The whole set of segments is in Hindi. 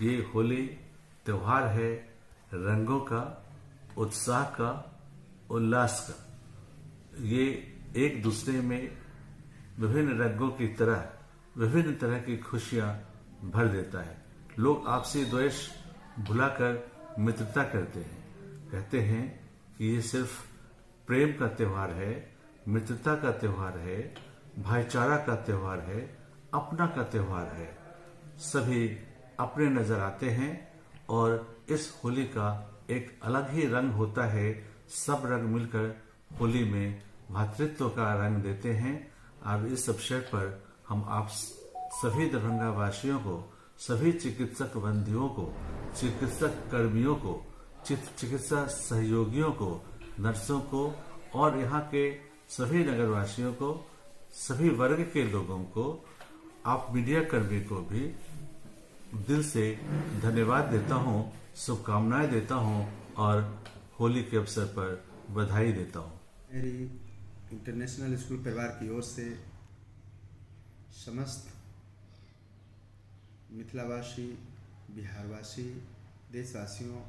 ये होली त्योहार है रंगों का, उत्साह का, उल्लास का। ये एक दूसरे में विभिन्न रंगों की तरह विभिन्न तरह की खुशियां भर देता है। लोग आपसी द्वेष भुलाकर मित्रता करते हैं। कहते हैं कि ये सिर्फ प्रेम का त्योहार है, मित्रता का त्योहार है, भाईचारा का त्योहार है, अपना का त्योहार है। सभी अपने नजर आते हैं और इस होली का एक अलग ही रंग होता है। सब रंग मिलकर होली में भातृत्व का रंग देते हैं। अब इस अवसर पर हम आप सभी दरभंगा वासियों को, सभी चिकित्सक बंधुओं को, चिकित्सक कर्मियों को, चिकित्सा सहयोगियों को, नर्सों को और यहाँ के सभी नगरवासियों को, सभी वर्ग के लोगों को, आप मीडिया कर्मी को भी दिल से धन्यवाद देता हूँ, शुभकामनाएं देता हूँ और होली के अवसर पर बधाई देता हूँ। मेरी इंटरनेशनल स्कूल परिवार की ओर से समस्त मिथिलावासी, बिहारवासी, देशवासियों,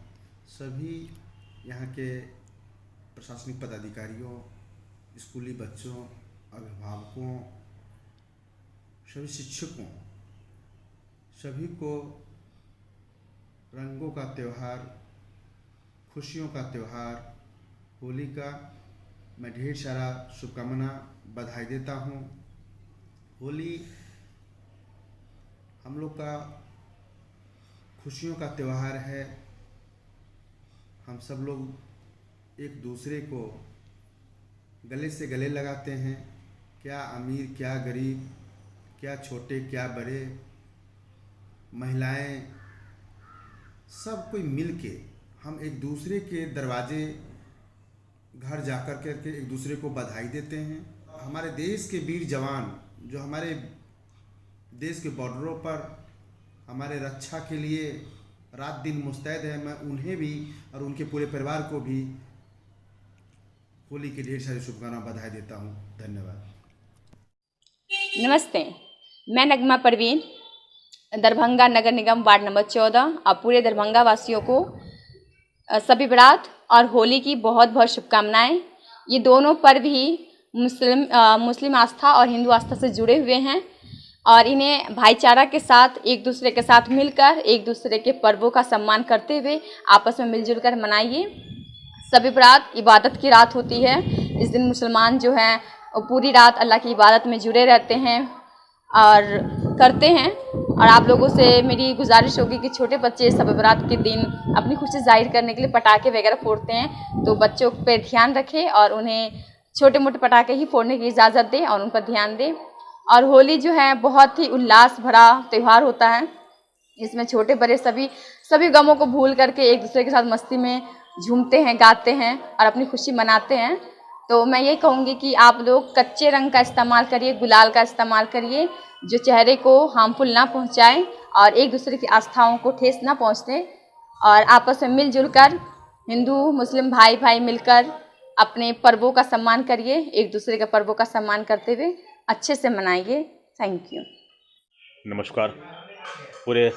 सभी यहाँ के प्रशासनिक पदाधिकारियों, स्कूली बच्चों, अभिभावकों, सभी शिक्षकों, सभी को रंगों का त्यौहार, खुशियों का त्यौहार होली का मैं ढेर सारा शुभकामना, बधाई देता हूँ। होली हम लोग का खुशियों का त्यौहार है। हम सब लोग एक दूसरे को गले से गले लगाते हैं। क्या अमीर, क्या गरीब, क्या छोटे, क्या बड़े, महिलाएं, सब कोई मिल के हम एक दूसरे के दरवाजे घर जाकर करके एक दूसरे को बधाई देते हैं। हमारे देश के वीर जवान जो हमारे देश के बॉर्डरों पर हमारे रक्षा के लिए रात दिन मुस्तैद है, मैं उन्हें भी और उनके पूरे परिवार को भी होली की ढेर सारी शुभकामना, बधाई देता हूँ। धन्यवाद। नमस्ते, मैं नगमा परवीन, दरभंगा नगर निगम वार्ड नंबर 14 और पूरे दरभंगा वासियों को सभी बारात और होली की बहुत बहुत शुभकामनाएं। ये दोनों पर्व ही मुस्लिम आस्था और हिंदू आस्था से जुड़े हुए हैं और इन्हें भाईचारा के साथ, एक दूसरे के साथ मिलकर, एक दूसरे के पर्वों का सम्मान करते हुए आपस में मिलजुल कर मनाइए। सभी बारात इबादत की रात होती है। इस दिन मुसलमान जो हैं वो पूरी रात अल्लाह की इबादत में जुड़े रहते हैं और करते हैं। और आप लोगों से मेरी गुजारिश होगी कि छोटे बच्चे सब बारात के दिन अपनी खुशी जाहिर करने के लिए पटाखे वगैरह फोड़ते हैं, तो बच्चों पे ध्यान रखें और उन्हें छोटे मोटे पटाखे ही फोड़ने की इजाज़त दें और उन पर ध्यान दें। और होली जो है बहुत ही उल्लास भरा त्यौहार होता है। इसमें छोटे बड़े सभी गमों को भूल करके एक दूसरे के साथ मस्ती में झूमते हैं, गाते हैं और अपनी खुशी मनाते हैं। तो मैं ये कहूँगी कि आप लोग कच्चे रंग का इस्तेमाल करिए, गुलाल का इस्तेमाल करिए, जो चेहरे को हार्मफुल ना पहुँचाएं और एक दूसरे की आस्थाओं को ठेस ना पहुँचते, और आपस में मिलजुल कर हिंदू मुस्लिम भाई भाई मिलकर अपने पर्वों का सम्मान करिए। एक दूसरे के पर्वों का सम्मान करते हुए अच्छे से मनाइए। Thank you. नमस्कार। पूरे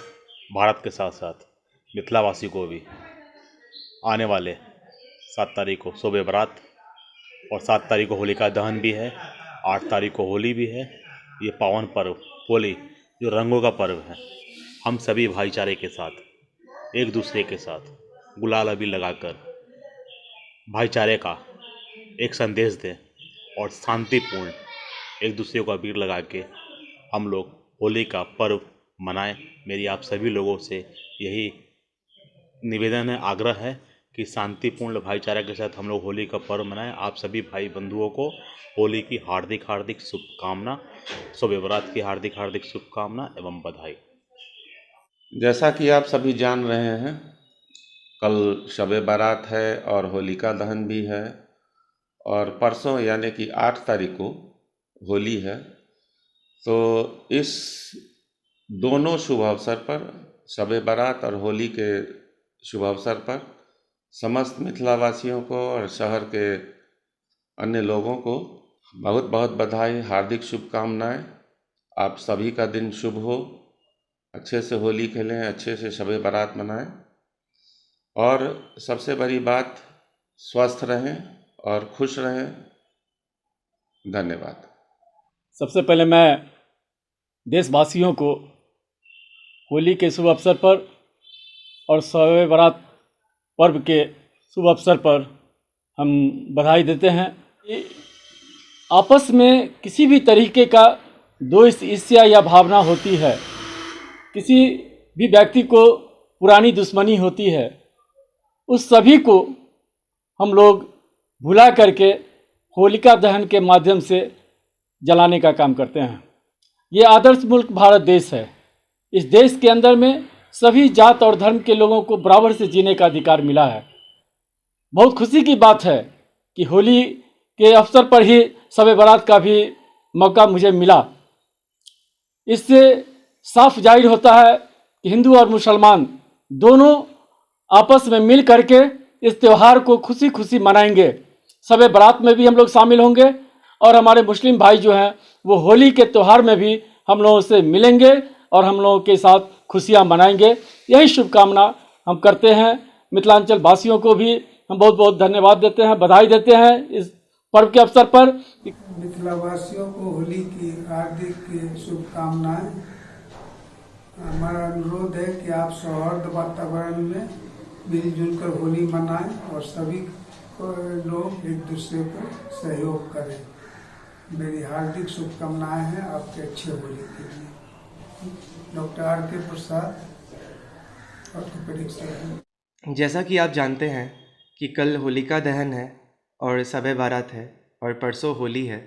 भारत के साथ साथ मिथिलावासी को भी आने वाले 7 तारीख को शोबे बारात और 7 तारीख को होलिका दहन भी है, 8 तारीख को होली भी है। ये पावन पर्व होली जो रंगों का पर्व है, हम सभी भाईचारे के साथ, एक दूसरे के साथ गुलाल अबीर लगाकर भाईचारे का एक संदेश दें और शांतिपूर्ण एक दूसरे को अबीर लगा के हम लोग होली का पर्व मनाएं। मेरी आप सभी लोगों से यही निवेदन है, आग्रह है कि शांतिपूर्ण भाईचारा के साथ हम लोग होली का पर्व मनाएं। आप सभी भाई बंधुओं को होली की हार्दिक हार्दिक शुभकामना, शोबे बारात की हार्दिक हार्दिक शुभकामना एवं बधाई। जैसा कि आप सभी जान रहे हैं, कल शबे बारात है और होलिका दहन भी है और परसों यानी कि 8 तारीख को होली है। तो इस दोनों शुभ अवसर पर, शबे बारात और होली के शुभ अवसर पर समस्त मिथिलावासियों को और शहर के अन्य लोगों को बहुत बहुत बधाई, हार्दिक शुभकामनाएं। आप सभी का दिन शुभ हो, अच्छे से होली खेलें, अच्छे से शब बारात मनाएं और सबसे बड़ी बात स्वस्थ रहें और खुश रहें। धन्यवाद। सबसे पहले मैं देशवासियों को होली के शुभ अवसर पर और शब बारात पर्व के शुभ अवसर पर हम बधाई देते हैं। आपस में किसी भी तरीके का द्वेष, ईर्ष्या या भावना होती है, किसी भी व्यक्ति को पुरानी दुश्मनी होती है, उस सभी को हम लोग भुला करके होलिका दहन के माध्यम से जलाने का काम करते हैं। ये आदर्श मुल्क भारत देश है। इस देश के अंदर में सभी जात और धर्म के लोगों को बराबर से जीने का अधिकार मिला है। बहुत खुशी की बात है कि होली के अवसर पर ही शब बारात का भी मौका मुझे मिला। इससे साफ जाहिर होता है कि हिंदू और मुसलमान दोनों आपस में मिल करके इस त्यौहार को खुशी खुशी मनाएंगे। शब बारात में भी हम लोग शामिल होंगे और हमारे मुस्लिम भाई जो हैं वो होली के त्यौहार में भी हम लोगों से मिलेंगे और हम लोगों के साथ खुशियां मनाएंगे। यही शुभकामना हम करते हैं। मिथिलांचल वासियों को भी हम बहुत बहुत धन्यवाद देते हैं, बधाई देते हैं इस पर्व के अवसर पर। मिथिलावासियों को होली की हार्दिक शुभकामनाएं। हमारा अनुरोध है कि आप सौहार्द वातावरण में मिलजुल कर होली मनाएं और सभी लोग एक दूसरे को सहयोग करें। मेरी हार्दिक शुभकामनाएं हैं आपके अच्छे होली के लिए। Doctor R.K. प्रसाद, ऑर्थोपेडिक सर्जन। जैसा कि आप जानते हैं कि कल होलिका दहन है और शब बारात है और परसों होली है,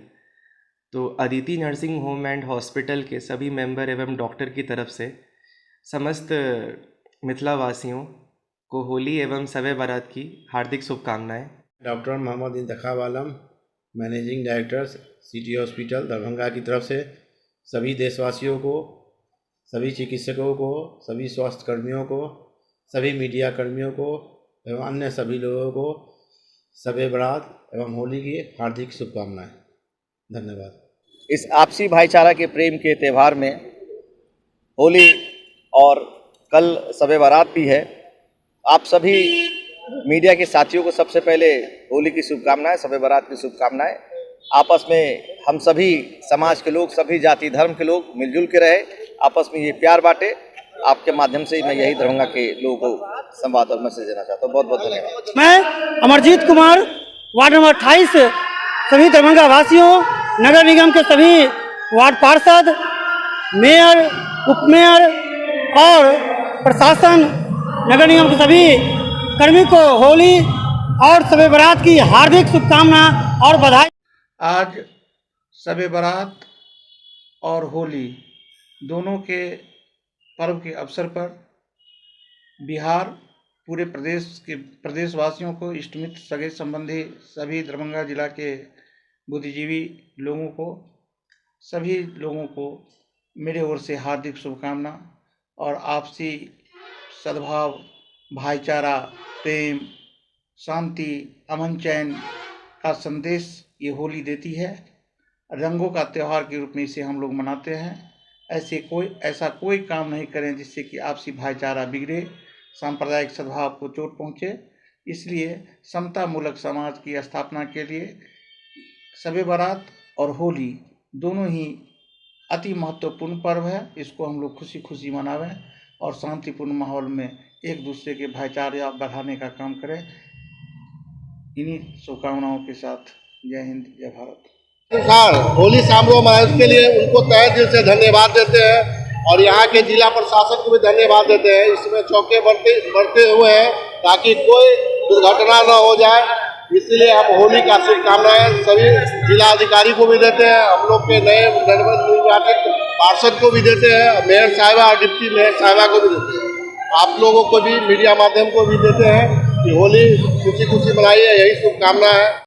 तो Aditi nursing home and hospital के सभी मेंबर एवं डॉक्टर की तरफ से समस्त मिथिलावासियों को होली एवं शब बारात की हार्दिक शुभकामनाएं। Doctor Mohammad Intekhab Alam, managing director city hospital Darbhanga की तरफ से सभी देशवासियों को, सभी चिकित्सकों को, सभी स्वास्थ्य कर्मियों को, सभी मीडिया कर्मियों को एवं अन्य सभी लोगों को शब बारात एवं होली की हार्दिक शुभकामनाएं। धन्यवाद। इस आपसी भाईचारा के प्रेम के त्यौहार में होली और कल शब बारात भी है। आप सभी मीडिया के साथियों को सबसे पहले होली की शुभकामनाएं, शब बारात की शुभकामनाएं। आपस में हम सभी समाज के लोग, सभी जाति धर्म के लोग मिलजुल के रहे, आपस में ये प्यार बांटे। आपके माध्यम से मैं यही दरभंगा के लोगों को संवाद और मैसेज देना चाहता हूँ। बहुत बहुत धन्यवाद। मैं अमरजीत कुमार, वार्ड नंबर 28, सभी दरभंगा वासियों, नगर निगम के सभी वार्ड पार्षद, मेयर, उपमेयर और प्रशासन, नगर निगम के सभी कर्मी को होली और शब बारात की हार्दिक शुभकामना और बधाई। आज शब बारात और होली दोनों के पर्व के अवसर पर बिहार पूरे प्रदेशवासियों को, इष्टमित्र, सगे संबंधी, सभी दरभंगा जिला के बुद्धिजीवी लोगों को, सभी लोगों को मेरे ओर से हार्दिक शुभकामना और आपसी सद्भाव, भाईचारा, प्रेम, शांति, अमन चैन का संदेश ये होली देती है। रंगों का त्यौहार के रूप में इसे हम लोग मनाते हैं। ऐसा कोई काम नहीं करें जिससे कि आपसी भाईचारा बिगड़े, सांप्रदायिक सद्भाव को चोट पहुँचे। इसलिए समता मूलक समाज की स्थापना के लिए शब बारात और होली दोनों ही अति महत्वपूर्ण पर्व है। इसको हम लोग खुशी खुशी मनावें और शांतिपूर्ण माहौल में एक दूसरे के भाईचारा बढ़ाने का काम करें। इन्हीं शुभकामनाओं के साथ जय हिंद, जय भारत। होली समारोह मनाए उसके लिए उनको तहे दिल से धन्यवाद देते हैं और यहाँ के जिला प्रशासन को भी धन्यवाद देते हैं। इसमें चौके बढ़ते हुए हैं ताकि कोई दुर्घटना न हो जाए, इसलिए हम होली का शुभकामनाएं सभी जिला अधिकारी को भी देते हैं, हम लोग के नए निर्वाचित पार्षद को भी देते हैं, मेयर साहिबा और डिप्टी मेयर साहिबा को भी देते हैं, आप लोगों को भी, मीडिया माध्यम को भी देते हैं कि होली खुशी खुशी मनाइए, यही शुभकामना है।